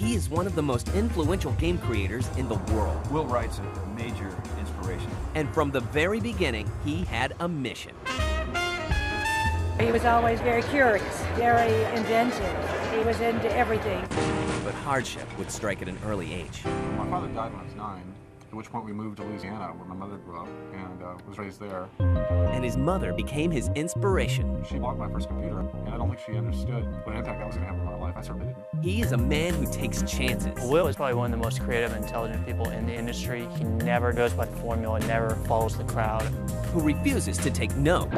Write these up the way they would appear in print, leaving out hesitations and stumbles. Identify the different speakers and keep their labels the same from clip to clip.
Speaker 1: He is one of the most influential game creators in the world.
Speaker 2: Will Wright's a major inspiration.
Speaker 1: And from the very beginning, he had a mission.
Speaker 3: He was always very curious, very inventive. He was into everything.
Speaker 1: But hardship would strike at an early age.
Speaker 4: My father died when I was 9, at which point we moved to Louisiana, where my mother grew up, and was raised there.
Speaker 1: And his mother became his inspiration.
Speaker 4: She bought my first computer, and I don't think she understood what impact that was going to have on my life. I certainly didn't.
Speaker 1: He is a man who takes chances.
Speaker 5: Will is probably one of the most creative and intelligent people in the industry. He never goes by formula, never follows the crowd.
Speaker 1: Who refuses to take no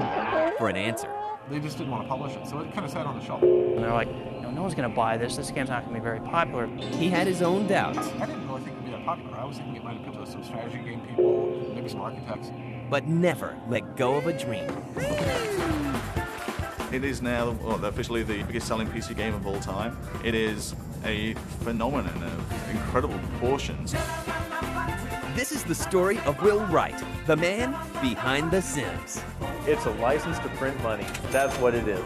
Speaker 1: for an answer.
Speaker 4: They just didn't want to publish it, so it kind of sat on the shelf.
Speaker 5: And they're like, no one's going to buy this. This game's not going to be very popular.
Speaker 1: He had his own doubts.
Speaker 4: I didn't really think it would be that popular. I was thinking it might appeal to some strategy game people, maybe some architects.
Speaker 1: But never let go of a dream.
Speaker 6: It is now officially the biggest selling PC game of all time. It is a phenomenon of incredible proportions.
Speaker 1: This is the story of Will Wright, the man behind The Sims.
Speaker 7: It's a license to print money. That's what it is.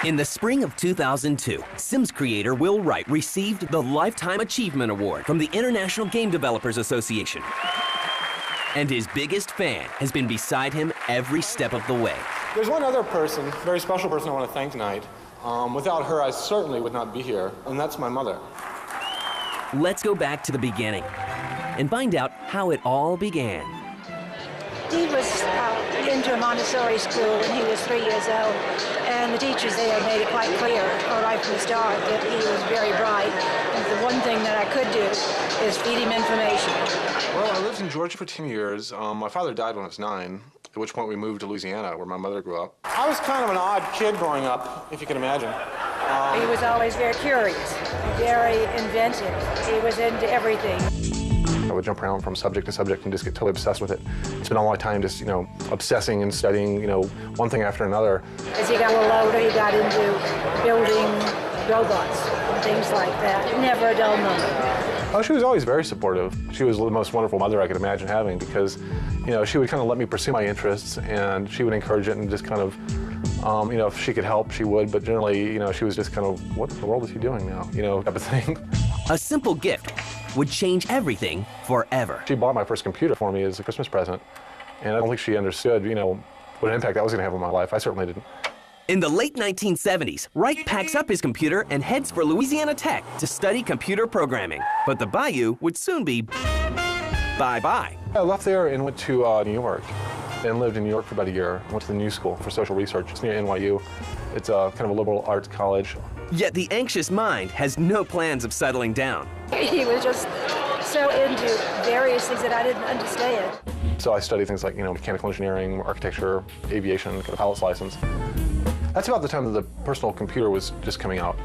Speaker 1: In the spring of 2002, Sims creator Will Wright received the Lifetime Achievement Award from the International Game Developers Association. And his biggest fan has been beside him every step of the way.
Speaker 4: There's one other person, very special person I want to thank tonight. Without her, I certainly would not be here, and that's my mother.
Speaker 1: Let's go back to the beginning and find out how it all began.
Speaker 3: He was into a Montessori school when he was 3 years old, and the teachers there made it quite clear, right from the start, that he was very bright. And the one thing that I could do is feed him information.
Speaker 4: Well, I lived in Georgia for 10 years. My father died when I was 9, at which point we moved to Louisiana, where my mother grew up. I was kind of an odd kid growing up, if you can imagine.
Speaker 3: He was always very curious, very inventive. He was into everything.
Speaker 4: I would jump around from subject to subject and just get totally obsessed with it. Spend all my time just, obsessing and studying, one thing after another.
Speaker 3: As he got a little older, he got into building robots and things like that. Never a dull moment.
Speaker 4: Oh, she was always very supportive. She was the most wonderful mother I could imagine having because, she would kind of let me pursue my interests and she would encourage it and just kind of, if she could help, she would. But generally, she was just kind of, what in the world is he doing now? Type of thing.
Speaker 1: A simple gift would change everything forever.
Speaker 4: She bought my first computer for me as a Christmas present, and I don't think she understood, what an impact that was going to have on my life. I certainly didn't.
Speaker 1: In the late 1970s, Wright packs up his computer and heads for Louisiana Tech to study computer programming. But the Bayou would soon be bye-bye.
Speaker 4: I left there and went to New York, and lived in New York for about a year. Went to the New School for Social Research. It's near NYU. It's kind of a liberal arts college.
Speaker 1: Yet the anxious mind has no plans of settling down.
Speaker 3: He was just so into various things that I didn't understand.
Speaker 4: So I studied things like, mechanical engineering, architecture, aviation, got a pilot's license. That's about the time that the personal computer was just coming out.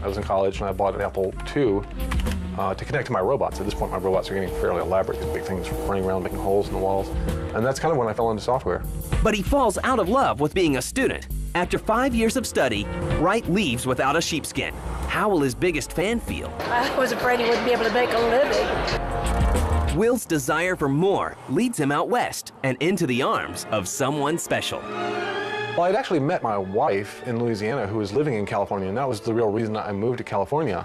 Speaker 4: I was in college and I bought an Apple II to connect to my robots. At this point, my robots are getting fairly elaborate, these big things running around, making holes in the walls. And that's kind of when I fell into software.
Speaker 1: But he falls out of love with being a student. After 5 years of study, Wright leaves without a sheepskin. How will his biggest fan feel?
Speaker 3: I was afraid he wouldn't be able to make a living.
Speaker 1: Will's desire for more leads him out west and into the arms of someone special.
Speaker 4: Well, I'd actually met my wife in Louisiana who was living in California, and that was the real reason I moved to California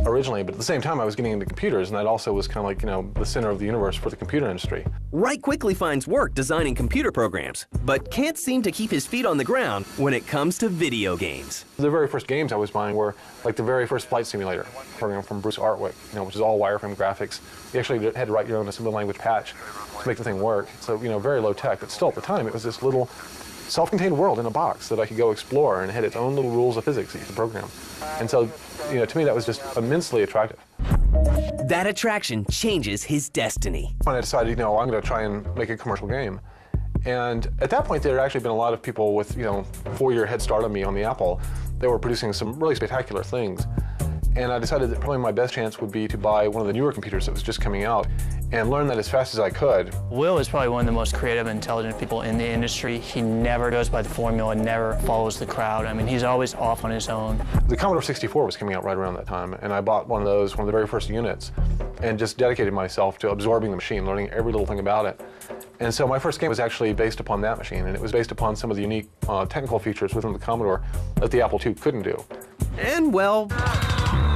Speaker 4: originally. But at the same time, I was getting into computers, and that also was kind of like, the center of the universe for the computer industry.
Speaker 1: Wright quickly finds work designing computer programs, but can't seem to keep his feet on the ground when it comes to video games.
Speaker 4: The very first games I was buying were like the very first flight simulator program from Bruce Artwick, which is all wireframe graphics. You actually had to write your own assembly language patch to make the thing work. So, very low tech, but still at the time it was this little self-contained world in a box that I could go explore, and it had its own little rules of physics that you could program. And so, to me that was just immensely attractive.
Speaker 1: That attraction changes his destiny.
Speaker 4: When I decided, I'm going to try and make a commercial game. And at that point, there had actually been a lot of people with, 4-year head start on me on the Apple. They were producing some really spectacular things. And I decided that probably my best chance would be to buy one of the newer computers that was just coming out and learn that as fast as I could.
Speaker 5: Will is probably one of the most creative and intelligent people in the industry. He never goes by the formula, never follows the crowd. I mean, he's always off on his own.
Speaker 4: The Commodore 64 was coming out right around that time, and I bought one of those, one of the very first units, and just dedicated myself to absorbing the machine, learning every little thing about it. And so my first game was actually based upon that machine, and it was based upon some of the unique technical features within the Commodore that the Apple II couldn't do.
Speaker 1: And well,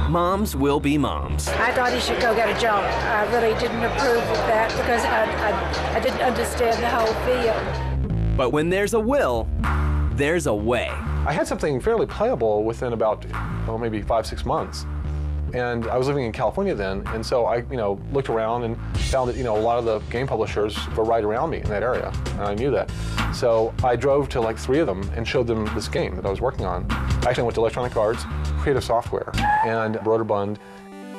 Speaker 1: moms will be moms.
Speaker 3: I thought he should go get a job. I really didn't approve of that because I didn't understand the whole field.
Speaker 1: But when there's a will, there's a way.
Speaker 4: I had something fairly playable within about, maybe 5-6 months. And I was living in California then, and so I, looked around and found that, a lot of the game publishers were right around me in that area, and I knew that. So I drove to like 3 of them and showed them this game that I was working on. I actually went to Electronic Arts, Creative Software, and Broderbund.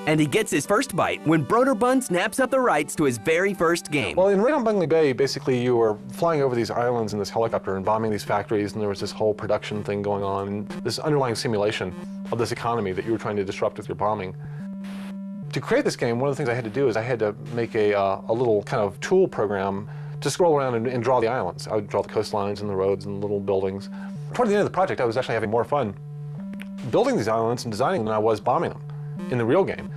Speaker 1: And he gets his first bite when Broderbund snaps up the rights to his very first game.
Speaker 4: Well, in Wright on Bungeling Bay, basically you were flying over these islands in this helicopter and bombing these factories, and there was this whole production thing going on, and this underlying simulation of this economy that you were trying to disrupt with your bombing. To create this game, one of the things I had to do is I had to make a little kind of tool program to scroll around and draw the islands. I would draw the coastlines and the roads and the little buildings. Toward the end of the project, I was actually having more fun building these islands and designing them than I was bombing them in the real game.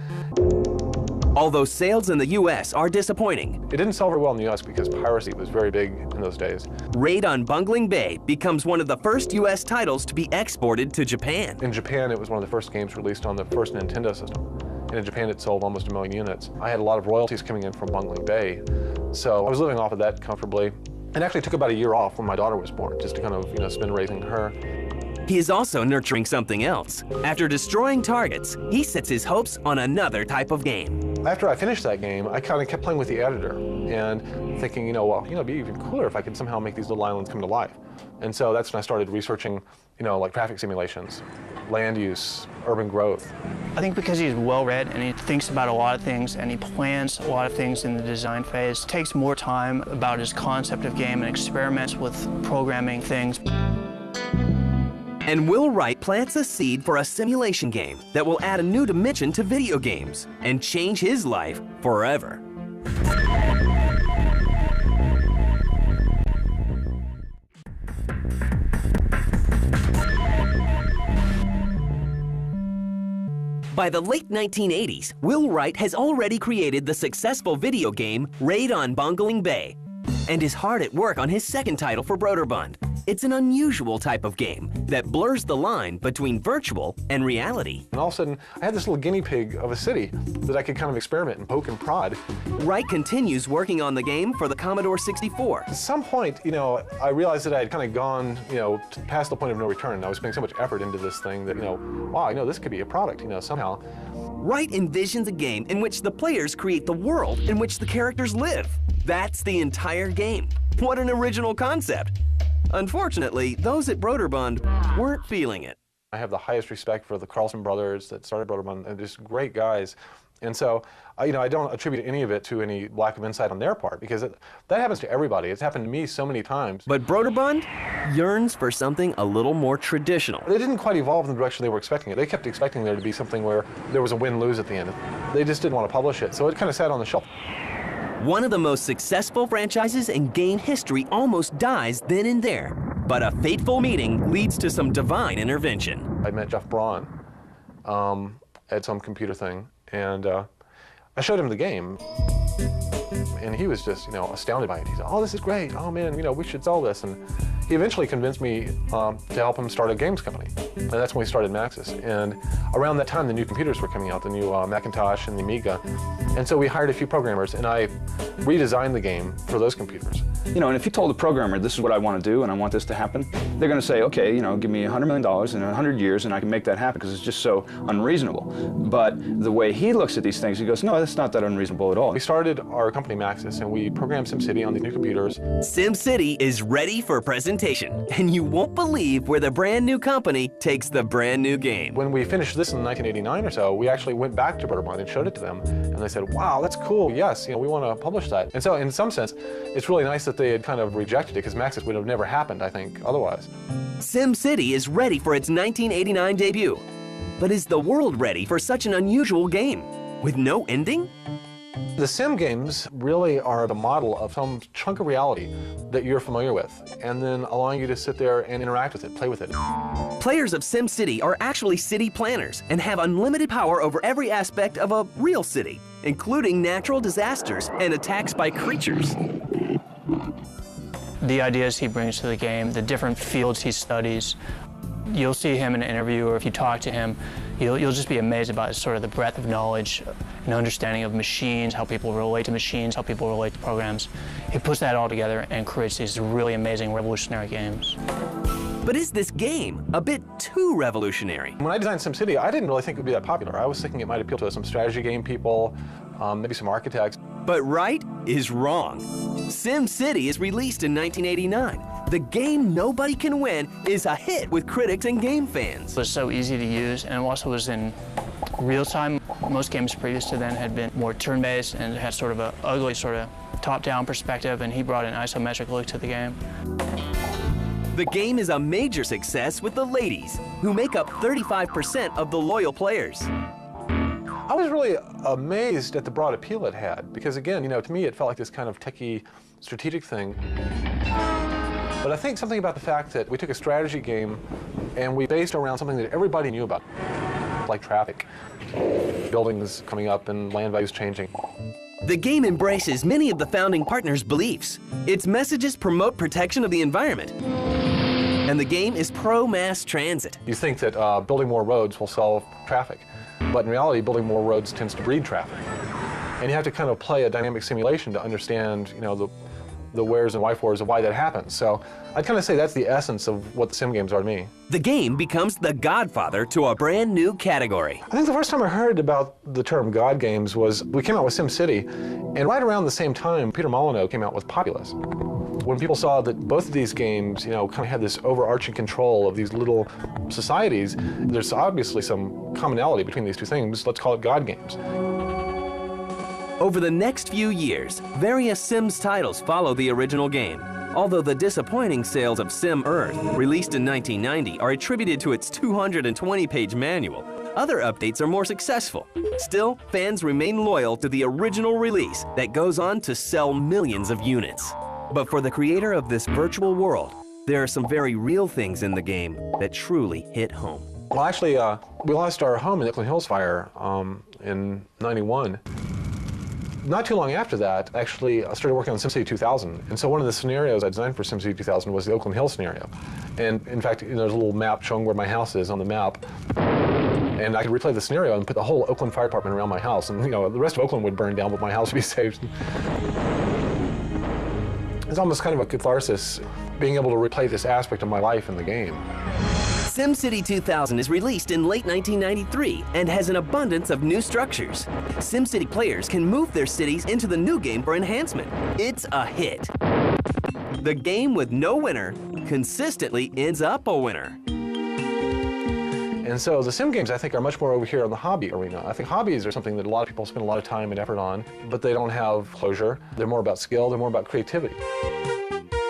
Speaker 1: Although sales in the US are disappointing,
Speaker 4: it didn't sell very well in the US because piracy was very big in those days.
Speaker 1: Raid on Bungeling Bay becomes one of the first US titles to be exported to Japan.
Speaker 4: In Japan, it was one of the first games released on the first Nintendo system. And in Japan, it sold almost 1 million units. I had a lot of royalties coming in from Bungeling Bay, so I was living off of that comfortably. And actually took about a year off when my daughter was born, just to kind of, spend raising her.
Speaker 1: He is also nurturing something else. After destroying targets, he sets his hopes on another type of game.
Speaker 4: After I finished that game, I kind of kept playing with the editor and thinking, it'd be even cooler if I could somehow make these little islands come to life. And so that's when I started researching, like traffic simulations, land use, urban growth.
Speaker 5: I think because he's well-read and he thinks about a lot of things and he plans a lot of things in the design phase, takes more time about his concept of game and experiments with programming things.
Speaker 1: And Will Wright plants a seed for a simulation game that will add a new dimension to video games and change his life forever. By the late 1980s, Will Wright has already created the successful video game Raid on Bungeling Bay and is hard at work on his second title for Broderbund. It's an unusual type of game that blurs the line between virtual and reality.
Speaker 4: And all of a sudden, I had this little guinea pig of a city that I could kind of experiment and poke and prod.
Speaker 1: Wright continues working on the game for the Commodore 64.
Speaker 4: At some point, I realized that I had kind of gone, past the point of no return. I was putting so much effort into this thing that, wow, this could be a product, somehow.
Speaker 1: Wright envisions a game in which the players create the world in which the characters live. That's the entire game. What an original concept. Unfortunately, those at Broderbund weren't feeling it.
Speaker 4: I have the highest respect for the Carlson brothers that started Broderbund, and just great guys. And so, I don't attribute any of it to any lack of insight on their part, because that happens to everybody. It's happened to me so many times.
Speaker 1: But Broderbund yearns for something a little more traditional.
Speaker 4: They didn't quite evolve in the direction they were expecting it. They kept expecting there to be something where there was a win-lose at the end. They just didn't want to publish it, so it kind of sat on the shelf.
Speaker 1: One of the most successful franchises in game history almost dies then and there. But a fateful meeting leads to some divine intervention.
Speaker 4: I met Jeff Braun at some computer thing, and I showed him the game. And he was just, astounded by it. He said, "Oh, this is great. Oh, man, we should sell this." And he eventually convinced me to help him start a games company. And that's when we started Maxis. And around that time, the new computers were coming out, the new Macintosh and the Amiga. And so we hired a few programmers, and I redesigned the game for those computers.
Speaker 8: And if you told a programmer, this is what I want to do and I want this to happen, they're going to say, okay, give me $100 million in 100 years and I can make that happen, because it's just so unreasonable. But the way he looks at these things, he goes, no, that's not that unreasonable at all.
Speaker 4: We started our company Maxis, and we programmed SimCity on these new computers.
Speaker 1: SimCity is ready for presentation, and you won't believe where the brand new company takes the brand new game.
Speaker 4: When we finished this in 1989 or so, we actually went back to Broderbund and showed it to them, and they said, "Wow, that's cool. Yes, we want to publish that." And so, in some sense, it's really nice that they had kind of rejected it, because Maxis would have never happened, I think, otherwise.
Speaker 1: SimCity is ready for its 1989 debut. But is the world ready for such an unusual game? With no ending?
Speaker 4: The sim games really are the model of some chunk of reality that you're familiar with, and then allowing you to sit there and interact with it, play with it.
Speaker 1: Players of SimCity are actually city planners and have unlimited power over every aspect of a real city, including natural disasters and attacks by creatures.
Speaker 5: The ideas he brings to the game, the different fields he studies, you'll see him in an interview, or if you talk to him, you'll just be amazed about sort of the breadth of knowledge and understanding of machines, how people relate to machines, how people relate to programs. He puts that all together and creates these really amazing, revolutionary games.
Speaker 1: But is this game a bit too revolutionary?
Speaker 4: When I designed SimCity, I didn't really think it would be that popular. I was thinking it might appeal to some strategy game people, maybe some architects.
Speaker 1: But Wright is wrong. SimCity is released in 1989. The game nobody can win is a hit with critics and game fans.
Speaker 5: It was so easy to use, and it also was in real time. Most games previous to then had been more turn-based and had sort of an ugly sort of top-down perspective, and he brought an isometric look to the game.
Speaker 1: The game is a major success with the ladies, who make up 35% of the loyal players.
Speaker 4: I was really amazed at the broad appeal it had, because again, to me it felt like this kind of techie, strategic thing. But I think something about the fact that we took a strategy game and we based around something that everybody knew about, like traffic, buildings coming up and land values changing.
Speaker 1: The game embraces many of the founding partners' beliefs. Its messages promote protection of the environment. And the game is pro-mass transit.
Speaker 4: You think that building more roads will solve traffic, but in reality, building more roads tends to breed traffic. And you have to kind of play a dynamic simulation to understand, the wheres and wherefores of why that happens. So I'd kind of say that's the essence of what the sim games are to me.
Speaker 1: The game becomes the godfather to a brand new category.
Speaker 4: I think the first time I heard about the term God games was we came out with SimCity, and right around the same time, Peter Molyneux came out with Populous. When people saw that both of these games, kind of had this overarching control of these little societies, there's obviously some commonality between these two things. Let's call it God games.
Speaker 1: Over the next few years, various Sims titles follow the original game. Although the disappointing sales of SimEarth, released in 1990, are attributed to its 220-page manual, other updates are more successful. Still, fans remain loyal to the original release that goes on to sell millions of units. But for the creator of this virtual world, there are some very real things in the game that truly hit home.
Speaker 4: Well, actually, we lost our home in the Oakland Hills fire in '91. Not too long after that, actually, I started working on SimCity 2000. And so one of the scenarios I designed for SimCity 2000 was the Oakland Hills scenario. And in fact, there's a little map showing where my house is on the map. And I could replay the scenario and put the whole Oakland Fire Department around my house. And the rest of Oakland would burn down, but my house would be saved. It's almost kind of a catharsis, being able to replay this aspect of my life in the game.
Speaker 1: SimCity 2000 is released in late 1993 and has an abundance of new structures. SimCity players can move their cities into the new game for enhancement. It's a hit. The game with no winner consistently ends up a winner.
Speaker 4: And so the sim games, I think, are much more over here in the hobby arena. I think hobbies are something that a lot of people spend a lot of time and effort on, but they don't have closure. They're more about skill, they're more about creativity.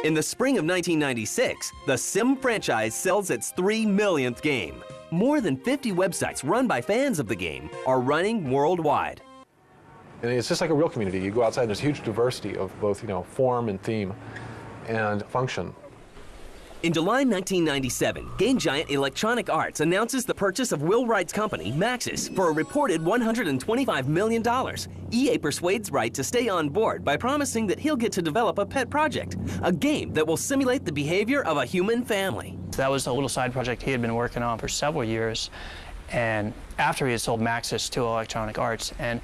Speaker 1: In the spring of 1996, the Sim franchise sells its 3 millionth game. More than 50 websites run by fans of the game are running worldwide.
Speaker 4: And it's just like a real community. You go outside and there's huge diversity of both, form and theme and function.
Speaker 1: In July 1997, game giant Electronic Arts announces the purchase of Will Wright's company, Maxis, for a reported $125 million. EA persuades Wright to stay on board by promising that he'll get to develop a pet project, a game that will simulate the behavior of a human family.
Speaker 5: That was a little side project he had been working on for several years. And after he had sold Maxis to Electronic Arts, and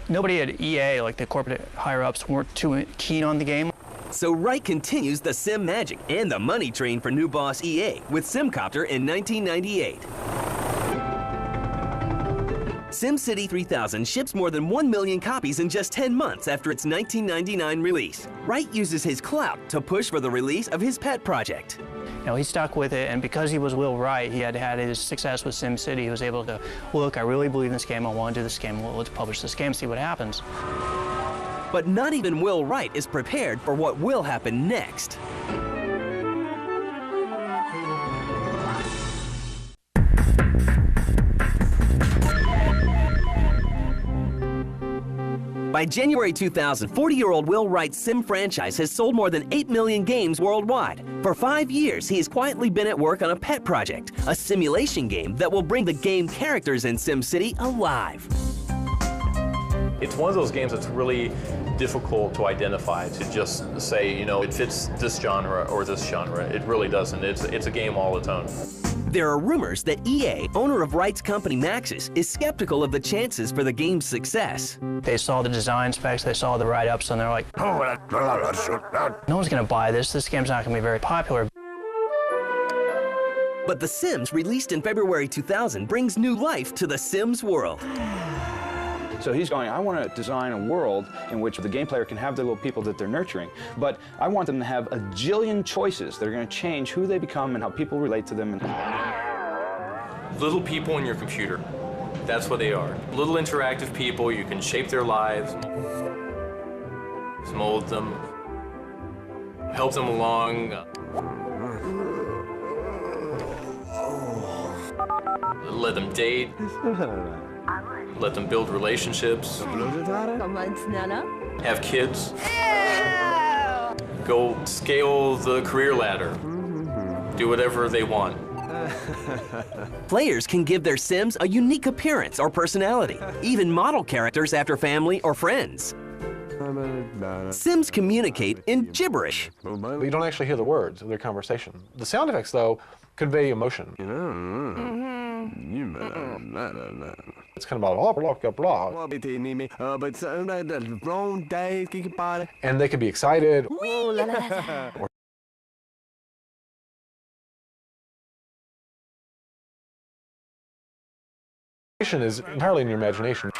Speaker 5: nobody at EA, like the corporate higher-ups, weren't too keen on the game.
Speaker 1: So Wright continues the Sim magic and the money train for new boss EA with SimCopter in 1998. SimCity 3000 ships more than 1 million copies in just 10 months after its 1999 release. Wright uses his clout to push for the release of his pet project.
Speaker 5: He stuck with it, and because he was Will Wright, he had had his success with SimCity. He was able to, look, I really believe in this game, I want to do this game, well, let's publish this game, see what happens.
Speaker 1: But not even Will Wright is prepared for what will happen next. By January 2000, 40-year-old Will Wright's Sim franchise has sold more than 8 million games worldwide. For 5 years, he has quietly been at work on a pet project, a simulation game that will bring the game characters in SimCity alive.
Speaker 9: It's one of those games that's really difficult to identify, to just say, you know, it fits this genre or this genre. It really doesn't. It's a game all its own.
Speaker 1: There are rumors that EA, owner of Wright's company Maxis, is skeptical of the chances for the game's success.
Speaker 5: They saw the design specs, they saw the write-ups, and they're like, oh, no one's gonna buy this. This game's not gonna be very popular.
Speaker 1: But The Sims, released in February 2000, brings new life to the Sims world.
Speaker 8: So he's going, I want to design a world in which the game player can have the little people that they're nurturing, but I want them to have a jillion choices that are going to change who they become and how people relate to them.
Speaker 9: Little people in your computer. That's what they are. Little interactive people. You can shape their lives, mold them, help them along. Let them date. Let them build relationships. Have kids. Go scale the career ladder. Do whatever they want.
Speaker 1: Players can give their Sims a unique appearance or personality, even model characters after family or friends. Sims communicate in gibberish.
Speaker 4: But you don't actually hear the words of their conversation. The sound effects, though, convey emotion. It's kind of about blah, blah, blah. And they could be excited. Or is entirely in your imagination.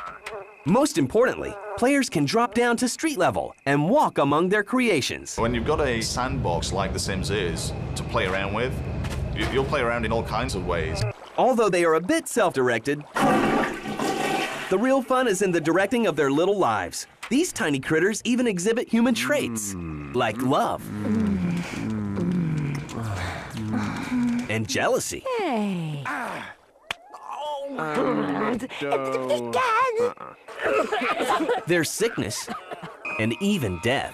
Speaker 1: Most importantly, players can drop down to street level and walk among their creations.
Speaker 6: When you've got a sandbox like The Sims is to play around with, you'll play around in all kinds of ways.
Speaker 1: Although they are a bit self-directed, the real fun is in the directing of their little lives. These tiny critters even exhibit human traits, like love and jealousy.
Speaker 10: Hey.
Speaker 1: There's sickness and even death.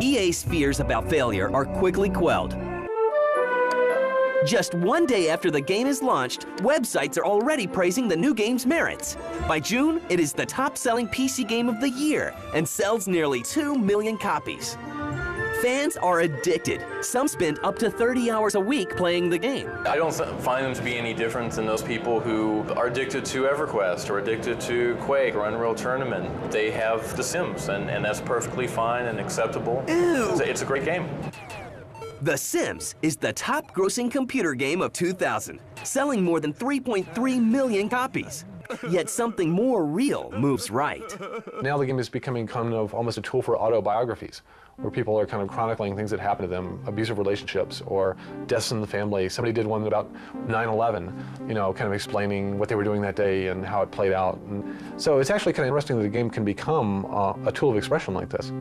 Speaker 1: EA's fears about failure are quickly quelled. Just one day after the game is launched, websites are already praising the new game's merits. By June, it is the top-selling PC game of the year and sells nearly 2 million copies. Fans are addicted. Some spend up to 30 hours a week playing the game.
Speaker 9: I don't find them to be any different than those people who are addicted to EverQuest or addicted to Quake or Unreal Tournament. They have The Sims, and that's perfectly fine and acceptable. It's a great game.
Speaker 1: The Sims is the top-grossing computer game of 2000, selling more than 3.3 million copies. Yet something more real moves right.
Speaker 4: Now the game is becoming kind of almost a tool for autobiographies, where people are kind of chronicling things that happened to them, abusive relationships or deaths in the family. Somebody did one about 9/11, you know, kind of explaining what they were doing that day and how it played out. And so it's actually kind of interesting that the game can become a tool of expression like this.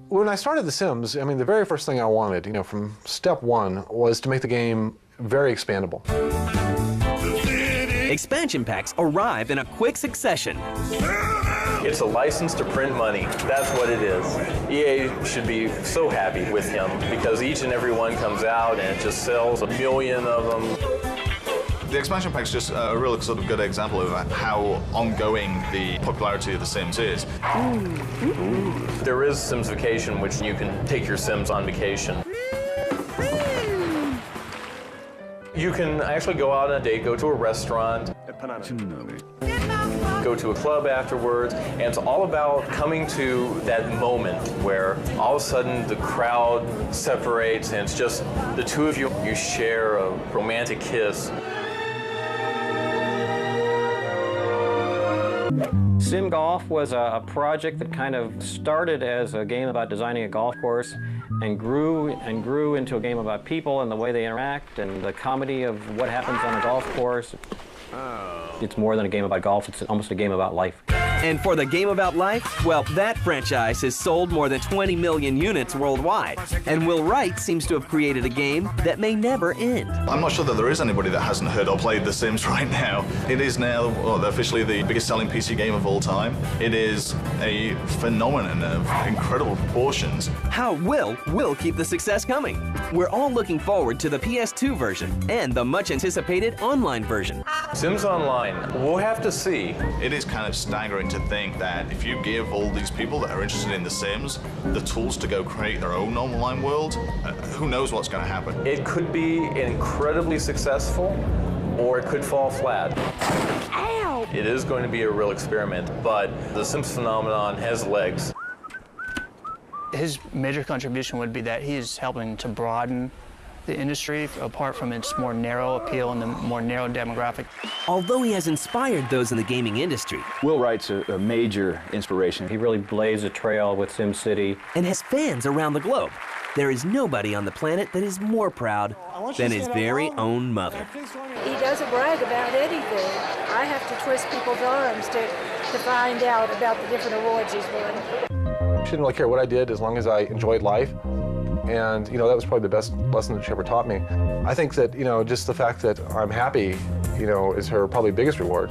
Speaker 4: When I started The Sims, I mean, the very first thing I wanted, you know, from step one, was to make the game very expandable.
Speaker 1: Expansion packs arrive in a quick succession.
Speaker 9: It's a license to print money. That's what it is. EA should be so happy with him because each and every one comes out and it just sells 1 million of them.
Speaker 6: The expansion pack is just a real sort of good example of how ongoing the popularity of The Sims is.
Speaker 9: There is Sims Vacation, which you can take your Sims on vacation. You can actually go out on a date, go to a restaurant, go to a club afterwards, and it's all about coming to that moment where all of a sudden the crowd separates and it's just the two of you. You share a romantic kiss.
Speaker 11: Sim Golf was a project that kind of started as a game about designing a golf course and grew into a game about people and the way they interact and the comedy of what happens on a golf course. It's more than a game about golf, it's almost a game about life.
Speaker 1: And for the game about life, well, that franchise has sold more than 20 million units worldwide. And Will Wright seems to have created a game that may never end.
Speaker 6: I'm not sure that there is anybody that hasn't heard or played The Sims right now. It is now officially the biggest selling PC game of all time. It is a phenomenon of incredible proportions.
Speaker 1: How will keep the success coming? We're all looking forward to the PS2 version and the much anticipated online version.
Speaker 9: Sims Online, we'll have to see.
Speaker 6: It is kind of staggering to think that if you give all these people that are interested in The Sims the tools to go create their own online world, who knows what's going to happen.
Speaker 9: It could be incredibly successful, or it could fall flat.
Speaker 3: Ow!
Speaker 9: It is going to be a real experiment, but the Sims phenomenon has legs.
Speaker 5: His major contribution would be that he's helping to broaden the industry apart from its more narrow appeal and the more narrow demographic.
Speaker 1: Although he has inspired those in the gaming industry,
Speaker 8: Will Wright's a major inspiration.
Speaker 11: He really blazed a trail with SimCity.
Speaker 1: and has fans around the globe, there is nobody on the planet that is more proud than his very own mother.
Speaker 3: He doesn't brag about anything. I have to twist people's arms to find out about the different awards he's won.
Speaker 4: She didn't really care what I did as long as I enjoyed life. And, you know, that was probably the best lesson that she ever taught me. I think that, you know, just the fact that I'm happy, you know, is her probably biggest reward.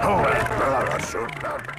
Speaker 10: Oh,